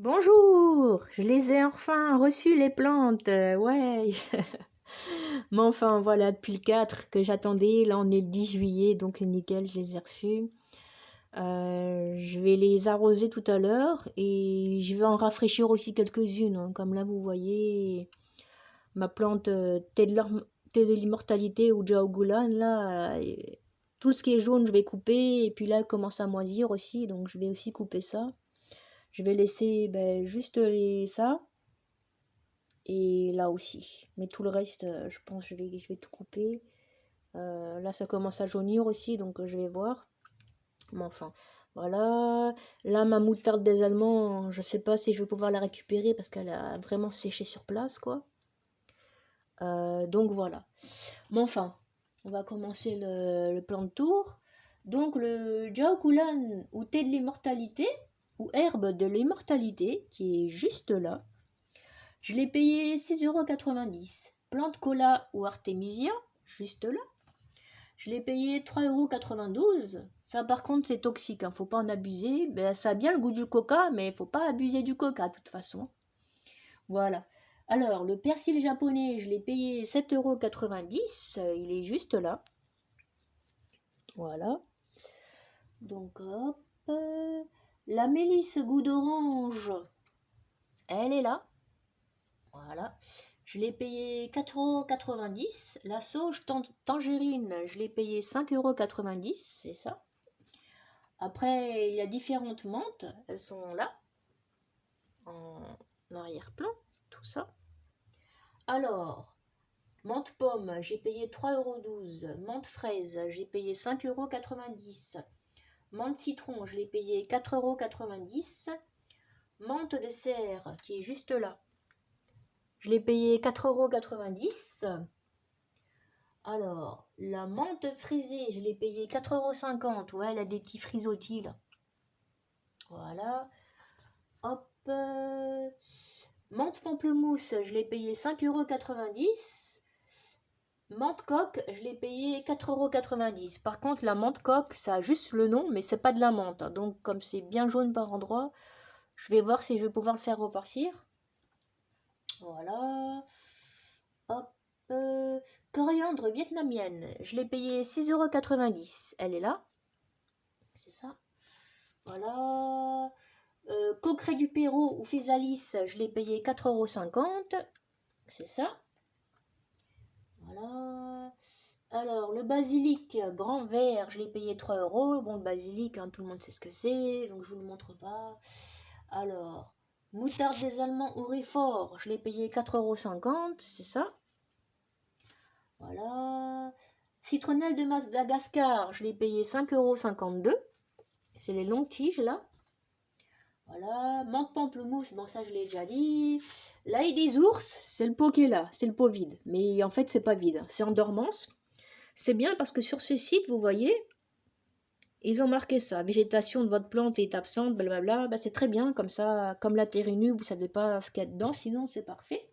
Bonjour, je les ai enfin reçues les plantes, ouais. Mais enfin voilà, depuis le 4 que j'attendais, là on est le 10 juillet, donc nickel, je les ai reçues. Je vais les arroser tout à l'heure et je vais en rafraîchir aussi quelques-unes, hein. Comme là vous voyez, ma plante thé de l'immortalité ou Jaogulan, là, tout ce qui est jaune je vais couper et puis là elle commence à moisir aussi, donc je vais aussi couper ça. Je vais laisser juste ça et là aussi. Mais tout le reste, je pense que je vais tout couper. Là, ça commence à jaunir aussi, donc je vais voir. Mais enfin, voilà. Là, ma moutarde des Allemands, je sais pas si je vais pouvoir la récupérer parce qu'elle a vraiment séché sur place, quoi. Donc voilà. Mais enfin, on va commencer le plan de tour. Donc le Jiaokulan ou thé de l'immortalité, ou herbe de l'immortalité, qui est juste là. Je l'ai payé 6,90 €. Plante cola ou artémisia, juste là. Je l'ai payé 3,92 €. Ça, par contre, c'est toxique, hein, faut pas en abuser. Ben, ça a bien le goût du coca, mais faut pas abuser du coca, de toute façon. Voilà. Alors, le persil japonais, je l'ai payé 7,90 €. Il est juste là. Voilà. Donc, hop. La mélisse goût d'orange, elle est là. Voilà. Je l'ai payé 4,90 €. La sauge tangerine, je l'ai payé 5,90 €, c'est ça. Après, il y a différentes menthes. Elles sont là, en arrière-plan, tout ça. Alors, menthe pomme, j'ai payé 3,12 €. Menthe fraise, j'ai payé 5,90 €. Menthe citron, je l'ai payé 4,90 €. Menthe dessert, qui est juste là, je l'ai payé 4,90 €. Alors, la menthe frisée, je l'ai payé 4,50 €. Ouais, elle a des petits frisottis là. Voilà. Hop. Menthe pamplemousse, je l'ai payé 5,90 €. Menthe coque, je l'ai payé 4,90 €. Par contre, la menthe coque, ça a juste le nom, mais c'est pas de la menthe, hein. Donc, comme c'est bien jaune par endroit, je vais voir si je vais pouvoir le faire repartir. Voilà. Hop. Coriandre vietnamienne, je l'ai payé 6,90 €. Elle est là. C'est ça. Voilà. Coqueret du Pérou ou Physalis, je l'ai payé 4,50 €. C'est ça. Voilà. Alors, le basilic grand vert, je l'ai payé 3 €. Bon, le basilic, hein, tout le monde sait ce que c'est, donc je vous le montre pas. Alors, moutarde des Allemands Ourifort, je l'ai payé 4,50 €. C'est ça. Voilà. Citronnelle de Madagascar, je l'ai payé 5,52 €. C'est les longues tiges là. Voilà. Menthe pamplemousse, bon ça je l'ai déjà dit. L'ail des ours, c'est le pot qui est là, c'est le pot vide. Mais en fait c'est pas vide, c'est en dormance. C'est bien parce que sur ce site, vous voyez, ils ont marqué ça. Végétation de votre plante est absente, blablabla. Bah, c'est très bien, comme ça, comme la terre est nue, vous savez pas ce qu'il y a dedans, sinon c'est parfait.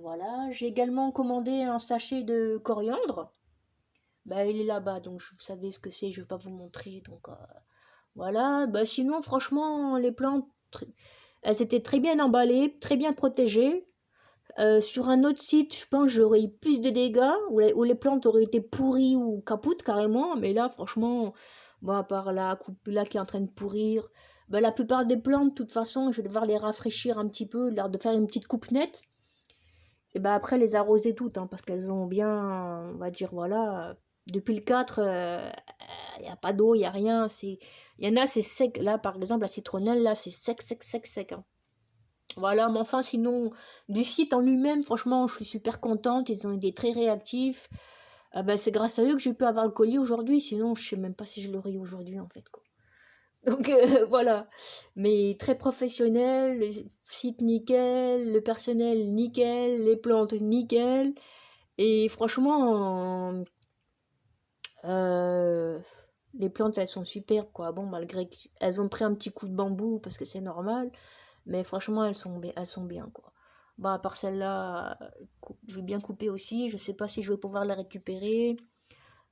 Voilà, j'ai également commandé un sachet de coriandre. Bah, il est là-bas, donc vous savez ce que c'est, je vais pas vous montrer. Donc voilà, bah, sinon franchement, les plantes, elles étaient très bien emballées, très bien protégées. Sur un autre site, je pense j'aurais eu plus de dégâts, où les plantes auraient été pourries ou capoutes carrément, mais là franchement, bon, à part là qui est en train de pourrir, bah, la plupart des plantes, de toute façon, je vais devoir les rafraîchir un petit peu, de faire une petite coupe nette. Et bah après les arroser toutes, hein, parce qu'elles ont bien, on va dire, voilà, depuis le 4, il n'y a pas d'eau, il n'y a rien. Il y en a, c'est sec. Là, par exemple, la citronnelle, là, c'est sec, sec, sec, sec, hein. Voilà, mais enfin, sinon, du site en lui-même, franchement, je suis super contente. Ils ont été très réactifs. Ben, c'est grâce à eux que j'ai pu avoir le colis aujourd'hui. Sinon, je sais même pas si je l'aurais eu aujourd'hui, en fait, quoi. Donc voilà, mais très professionnel, le site nickel, le personnel nickel, les plantes nickel, et franchement, les plantes elles sont superbes quoi. Bon, malgré qu'elles ont pris un petit coup de bambou parce que c'est normal, mais franchement elles sont bien quoi. Bon, à part celle-là, je vais bien couper aussi, je sais pas si je vais pouvoir la récupérer.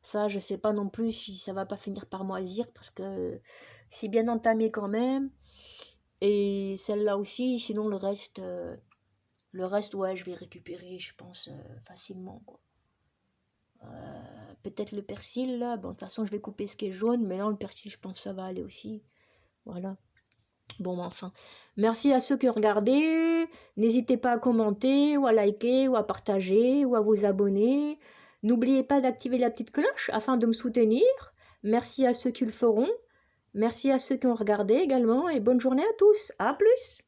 Ça, je sais pas non plus si ça va pas finir par moisir parce que c'est bien entamé quand même. Et celle-là aussi, sinon le reste, ouais, je vais récupérer, je pense, facilement, quoi. Peut-être le persil, là, bon, de toute façon, je vais couper ce qui est jaune, mais non, le persil, je pense que ça va aller aussi. Voilà. Bon, ben, enfin, merci à ceux qui ont regardé. N'hésitez pas à commenter, ou à liker, ou à partager, ou à vous abonner. N'oubliez pas d'activer la petite cloche afin de me soutenir. Merci à ceux qui le feront. Merci à ceux qui ont regardé également, et bonne journée à tous. À plus!